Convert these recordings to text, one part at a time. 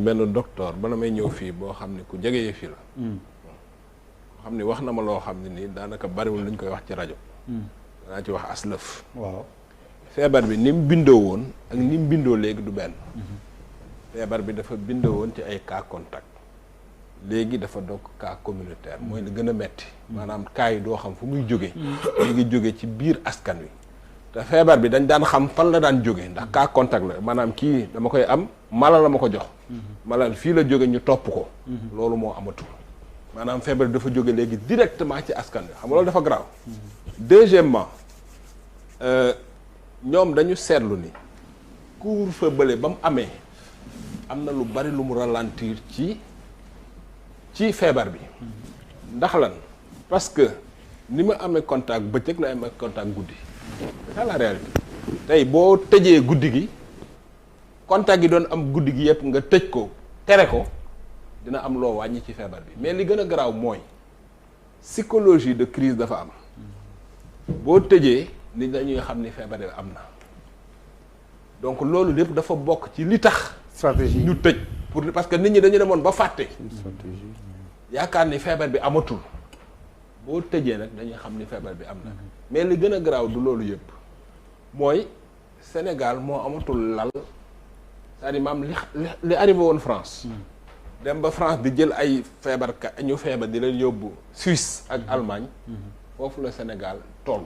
benn docteur bala may ñëw fii boo xam ne ku jege fii la. xam ni wax na ma loo xam ne nii daanaka bariwul luñ koy wax ci rajo. danaa ci wax aslëf. waaw feebar bi ni mu bindoo woon ak ni mu bindoo léegi du benn. feebar bi dafa bindoo woon ci ay cas contact. léegi dafa doog cas communautaire mooy li gën a metti maanaam cas yi doo xam fu muy jóge léegi jóge ci biir askan wi. te feebar bi dañ daan xam fan la daan jóge ndax cas contact la maanaam kii dama koy am mala la ma ko jox. mala fii la jóge ñu topp ko. loolu moo amatul. maanaam feebar bi dafa jóge léegi directement ci askan wi xam nga loolu dafa grave. deuxièmement ñoom dañu seetlu ni couvre-feu bële ba mu amee am na lu bari lu mu ralentir ci feebar bi. ndax lan parce que ni ma amee contact bëccëg la amee contact guddi. c'est ça la réalité tey boo tëjee guddi gi contact yi doon am guddi gi yëpp nga tëj ko tere ko dina am loo wàññi ci feebar bi mais li gën a garaaw mooy psychologie de crise dafa am boo tëjee nit dañuy xam ni feebar bi am na donc loolu lépp dafa bokk ci li tax stratégie ñu tëj pour parce que nit ñi dañu demoon ba fàtte yaakaar ni feebar bi amatul boo tëjee nag dañuy xam ni feebar bi am na mais li gën a garaaw du loolu yëpp mooy Sénégal moo amatul lal c'est-à-dire maam li arrivé woon France dem ba France di jël ay feebarkat ñu feebar di leen yóbbu Suisse ak Allemagne foofu la Sénégal toll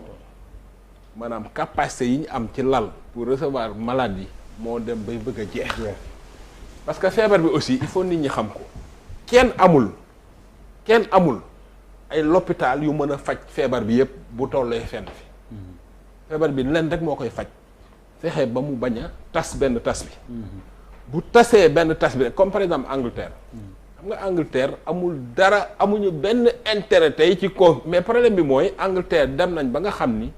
maanaam capacité yi ñu am ci lal pour recevoir maladie moo dem bay bëgg a jeex parce que feebar bi aussi il faut nit ñi xam ko kenn amul ay l'hôpital yu mën a faj feebar bi yëpp bu tollee fenn fi feebar bi leen rek moo koy faj fexe ba mu bañ a tas benn tas bi bu tasee benn tas bi rek comme par exemple Angleterre xam nga Angleterre amuñu benn intérêt tey ci ko mais problème bi mooy Angleterre dem nañ ba nga xam ni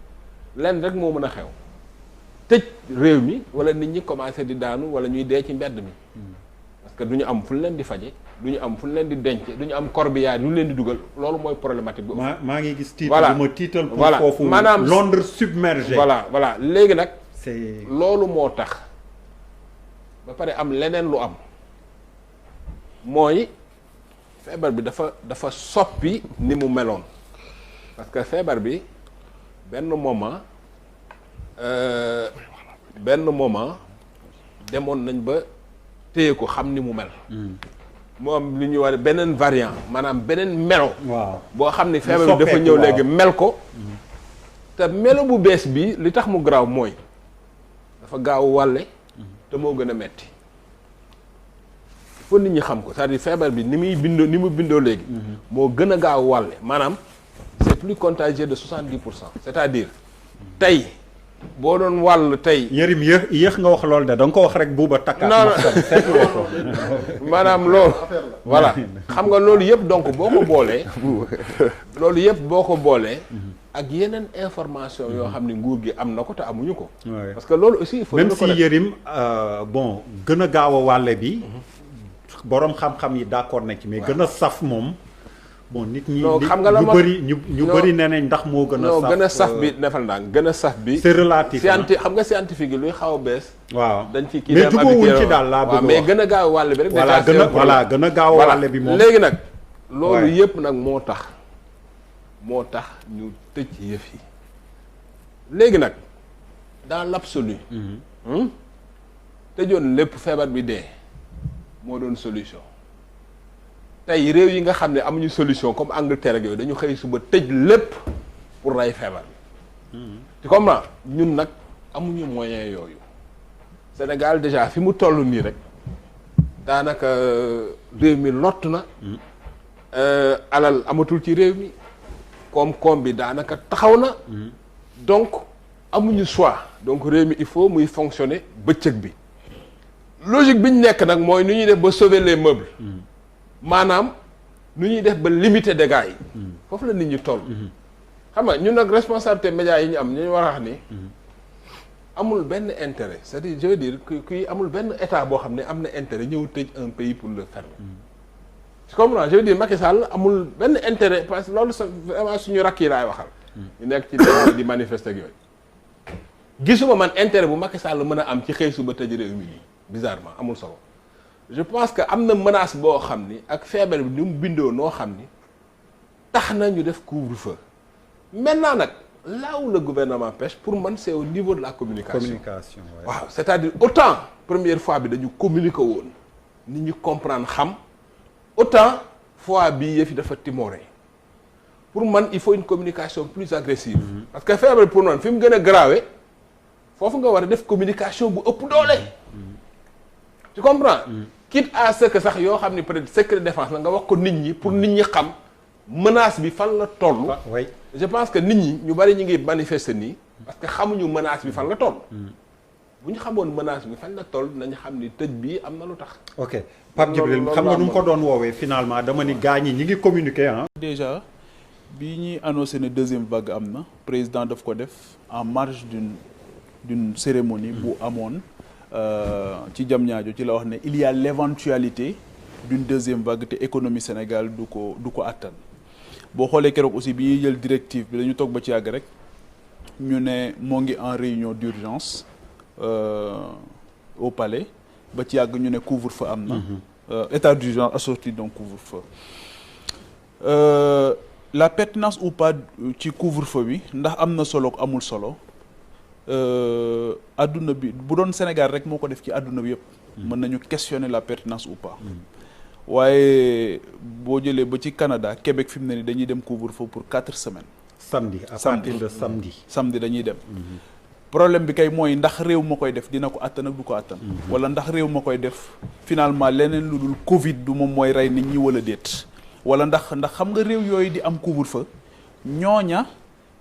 leen rek moo mën a xew tëj réew mi wala nit ñi commencé di daanu wala ñuy dee ci mbedd mi parce que du ñu am fu ñu leen di faje du ñu am fu ñu leen di denc du ñu am corbillard yu ñu leen di dugal loolu mooy problématique bi. maa ngi gis titre bu ma tiital pour foofu maanaam Londres submergé. voilà léegi nag. c'est loolu moo tax ba pare am leneen lu am mooy feebar bi dafa soppi ni mu meloon parce que feebar bi benn moment demoon nañ ba téye ko xam ni mu mel. moo am lu ñuy wax beneen variant maanaam beneen melo. waaw boo xam ni feebar bi dafa ñëw léegi mel ko. te melo bu bees bi li tax mu garaaw mooy dafa gaaw wàlle te moo gën a metti faut nit ñi xam ko c'est-à-dire feebar bi ni mu bindoo léegi. moo gën a gaaw wàlle maanaam c'est plus contagieux de 70%. c'est-à-dire tey boo doon wàll tey. Yërim yéex nga wax loolu de da nga ko wax rek buuba takkaat. maanaam loolu. voilà xam nga loolu yëpp donc boo ko boolee. loolu yëpp boo ko boolee. ak yeneen information yoo xam ne nguur gi am na ko te amuñu ko. parce que loolu aussi il faut. même si Yërim bon gën a gaaw a wàlle bi. borom xam-xam yi d'accord nañ ci mais gën a saf moom. bon nit ñi xam nga la ñu bëri nee nañ ndax moo gën a saf gën a saf bi defal naa gën a saf bi c'est relatif xam nga scientifique yi luy xaw a bees waaw dañ ci kii mais jubóowuñ ci daal laa bëgg mais gën a gaaw wàll bi rek gën a gaaw wàlle bi moom léegi nag loolu yëpp nag moo tax ñu tëj yëf yi léegi nag dans l'absolu tëjoon lépp feebar bi dee moo doon solution tey réew yi nga xam ne amuñu solution comme Angleterre ak yooyu dañu xëy suba tëj lépp pour rey feebar bi tu comprends ñun nag amuñu moyen yooyu Sénégal déjà fi mu toll nii rek daanaka réew mi lott na alal amatul ci réew mi koom-koom bi daanaka taxaw na donc amuñu choix donc réew mi il faut muy fonctionner bëccëg bi logique bi ñu nekk nag mooy nu ñuy def ba sauver les meubles maanaam nu ñuy def ba limiter dégâts yi foofu la nit ñi toll xam nga ñun nag responsabilité médias yi ñu am ñu war a wax ni amul benn intérêt c'est-à-dire je veux dire kuy amul benn état boo xam ne am na intérêt ñëw tëj un pays pour le fermer tu comprends je veux dire Macky Sall amul benn intérêt parce que loolu sa vraiment suñu rakk yi laay waxal ñu nekk ci di manifester ak yooyu gisuma man intérêt bu Macky Sall mën a am ci xëy suba tëj réew mi nii bizarrement amul solo je pense que am na menace boo xam ni ak feebar bi ni mu bindoo noo xam ni tax na ñu def couvre-feu maintenant nag là où le gouvernement pêche pour man c'est au niveau de la communication waaw c'est-à-dire autant première fois bi dañu communiquer woon nit ñi comprendre xam autant fois bii yëf yi dafa timoré pour man il faut une communication plus agressive parce que feebar pour man fi mu gën a grave foofu nga war a def communication bu ëpp doole tu comprends quitte à ce que sax yoo xam ni peut-être secret défense la nga wax ko nit ñi pour nit ñi xam menace bi fan la toll. oui je pense que nit ñi ñu bari ñu ngi manifester nii parce que xamuñu menace bi fan la toll. bu ñu xamoon menace bi fan la toll nañu xam ni tëj bii am na lu tax. ok Pape Djibril xam nga nu mu ko doon woowee finalement dama ni gars ñi ngi communiquer ah. déjà bi ñuy annoncé ne deuxième vague am na président daf ko def en marge d'une cérémonie bu amoon ci Diamniadio ci la wax ne il y a l'éventualité d'une deuxième vague te économie Sénégal du ko attan boo xoolee keroog aussi bi ñuy jël directive bi dañu toog ba ci yàgg rek ñu ne moo ngi en réunion d'urgence au palais ba ci yàgg ñu ne couvre-feu am na état d'urgence assorti donc couvre-feu la pertinence ou pas ci couvre-feu bi ndax am na solo amul solo adduna bi bu doon Sénégal rek moo ko def ci adduna bi yëpp mën nañu questionner la pertinence ou pas waaye boo jëlee ba ci Canada Québec fi mu ne ni dañuy dem couvre-feu pour 4 semaines samedi à partir de samedi dañuy dem problème bi kay mooy ndax réew ma koy def dina ko attan ak du ko attan wala ndax réew ma koy def finalement leneen lu dul Covid du moom mooy rey nit ñi wala déet wala ndax xam nga réew yooyu di am couvre-feu ñooña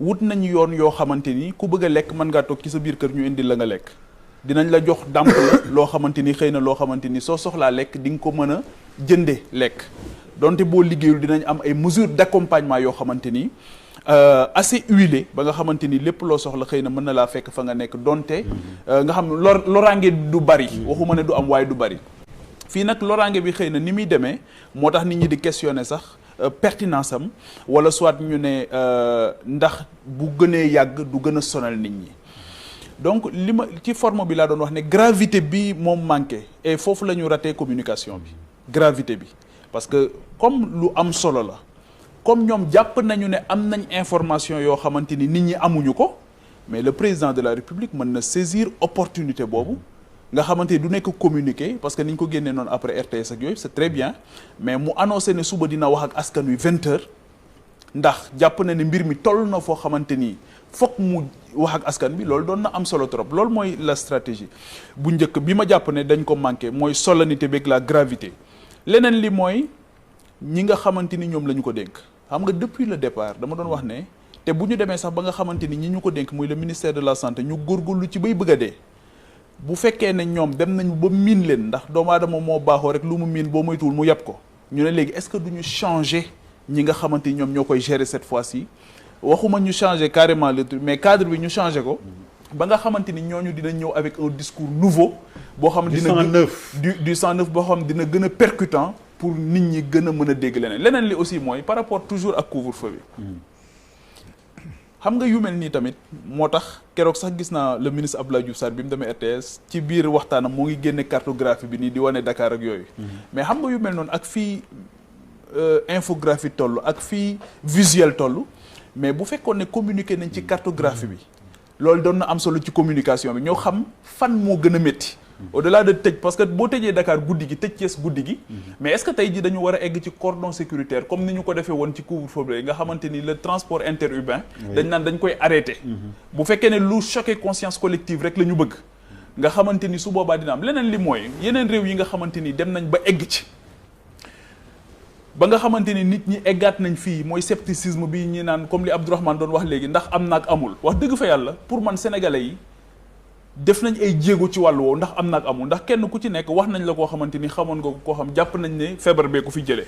wut nañu yoon yoo xamante ni ku bëgg a lekk mën ngaa toog ci sa biir kër ñu indi la nga lekk dinañ la jox dàmp la loo xamante ni xëy na loo xamante ni soo soxlaa lekk di nga ko mën a jënde lekk donte boo liggéeyul dinañ am ay mesures d'accompagnement yoo xamante ni assez huilé ba nga xamante ni lépp loo soxla xëy na mën na laa fekk fa nga nekk donte nga xam loraange du bari waxuma ne du am waaye du bari fii nag loraange bi xëy na ni muy demee moo tax nit ñi di questionner sax pertinence am wala soit ñu ne ndax bu gënee yàgg du gën a sonal nit ñi donc li ma ci forme bi laa doon wax ne gravité bi moom manqué et foofu la ñu raté communication bi gravité bi parce que comme lu am solo la comme ñoom jàpp nañu ne am nañ information yoo xamante ni nit ñi amuñu ko mais le président de la République mën na saisir opportunité boobu nga xamante ni du nekk communiqué parce que ni ñu ko génnee noonu après RTS ak yooyu c'est très bien mais mu annoncé ne suba dina wax ak askan wi 20h ndax jàpp na ne mbir mi toll na foo xamante ni fokk mu wax ak askan bi loolu doon na am solo trop loolu mooy la stratégie bu njëkk bi ma jàpp ne dañ ko manqué mooy solennité beeg la gravité leneen li mooy ñi nga xamante ni ñoom la ñu ko dénk xam nga depuis le départ dama doon wax ne te bu ñu demee sax ba nga xamante ni ñi ñu ko dénk muy le ministère de la santé ñu góorgóorlu ci bay bëgg a dee bu fekkee ne ñoom dem nañu ba miin leen ndax doomu aadama moo baaxoo rek lu mu miin boo moytuwul mu yàpp ko ñu ne léegi est-ce que du ñu changer ñi nga xamante ni ñoom ñoo koy gérer cette fois-ci waxuma ñu changer carrément le truc mais cadre bi ñu changer ko ba nga xamante ni ñooñu dina ñëw avec un discours nouveau boo xam ne dina du 109 boo xam ne dina gën a percutant pour nit ñi gën a mën a dégg leneen li aussi mooy par rapport toujours ak couvre-feu bi xam nga yu mel nii tamit moo tax keroog sax gis naa le ministre Abdoulaye Diouf Sarr bi mu demee RTS ci biir waxtaanam moo ngi génne cartographie bi nii di wane Dakar ak yooyu mais xam nga yu mel noonu ak fii infographie toll ak fii visuel toll mais bu fekkoon ne communiqué nañ ci cartographie bi loolu doon na am solo ci communication bi ñoo xam fan moo gën a métti au-delà de tëj parce que boo tëjee Dakar guddi gi tëj Thiès guddi gi mais est-ce que tey ji dañu war a egg ci cordon sécuritaire comme ni ñu ko defee woon ci couvre-feu bi nga xamante ni le transport interurbain dañ naan dañ koy arrêté bu fekkee ne lu choqué conscience collective rek la ñu bëgg nga xamante ni su boobaa dina am leneen li mooy yeneen réew yi nga xamante ni dem nañ ba egg ci ba nga xamante ni nit ñi eggaat nañ fii mooy scepticisme bi ñi naan comme li Abdourahmane doon wax léegi ndax am na ak amul wax dëgg fa yàlla pour man sénégalais yi def nañ ay jéego ci wàllu woowu ndax am na ak amul ndax kenn ku ci nekk wax nañ la koo xamante ni xamoon nga koo xam jàpp nañ ne feebar bee ko fi jëlee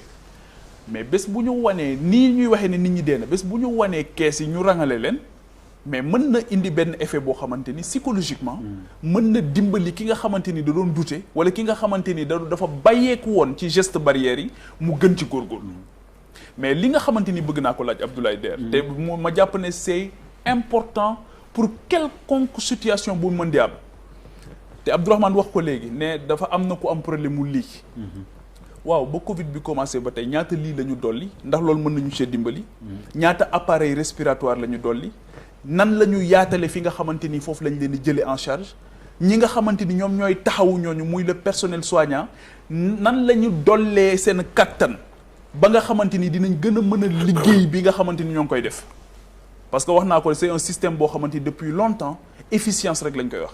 mais bés bu ñu wanee nii ñuy waxee ne nit ñi dee na bés bu ñu wanee kees yi ñu rangale leen mais mën na indi benn effet boo xamante ni psychologiquement mën na dimbali ki nga xamante ni da doon douter wala ki nga xamante ni dafa bàyyeeku woon ci geste barrière yi mu gën ci góorgóorlu mais li nga xamante ni bëgg naa ko laaj Abdoulaye Der te ma jàpp ne c'est important pour quelconque situation bu mën di am te Abdourahmane wax ko léegi ne dafa am na ku am problème mu lii. waaw ba Covid bi commencé ba tey ñaata lii la ñu dolli ndax loolu mën nañu see dimbali. ñaata appareil respiratoire la ñu dolli. nan la ñu yaatale fi nga xamante ni foofu lañ leen di jëlee en charge ñi nga xamante ni ñoom ñooy taxawu ñooñu muy le personnel soignant nan la ñu dollee seen kattan ba nga xamante ni dinañ gën a mën a liggéey bi nga xamante ni ñoo ngi koy def. parce que wax naa ko c'est un système boo xamante ni depuis longtemps efficience rek lañ koy wax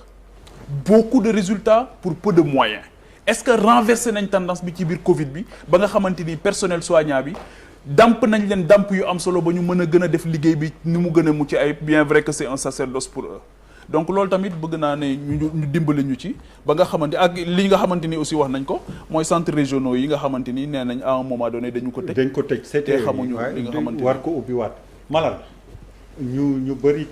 beaucoup de résultats pour peu de moyens est-ce que renversé nañ tendance bi ci biir Covid bi ba nga xamante ni personnel soignant bi damp nañ leen damp yu am solo ba ñu mën a gën a def liggéey bi ni mu gën a mucc ay bien vrai que c'est un sacerdoce pour eux donc loolu tamit bëgg naa ne ñu dimbali ñu ci ba nga xamante ak li nga xamante ni aussi wax nañ ko mooy centres régionaux yi nga xamante ni nee nañ à un moment donné dañu ko tëj. dañ ko tëj te xamuñu li nga xamante ni war ko ubbi waat Malal ñu bëri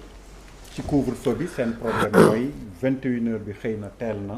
ci couvre-feu bi seen problème mooy 21h bi xëy na teel na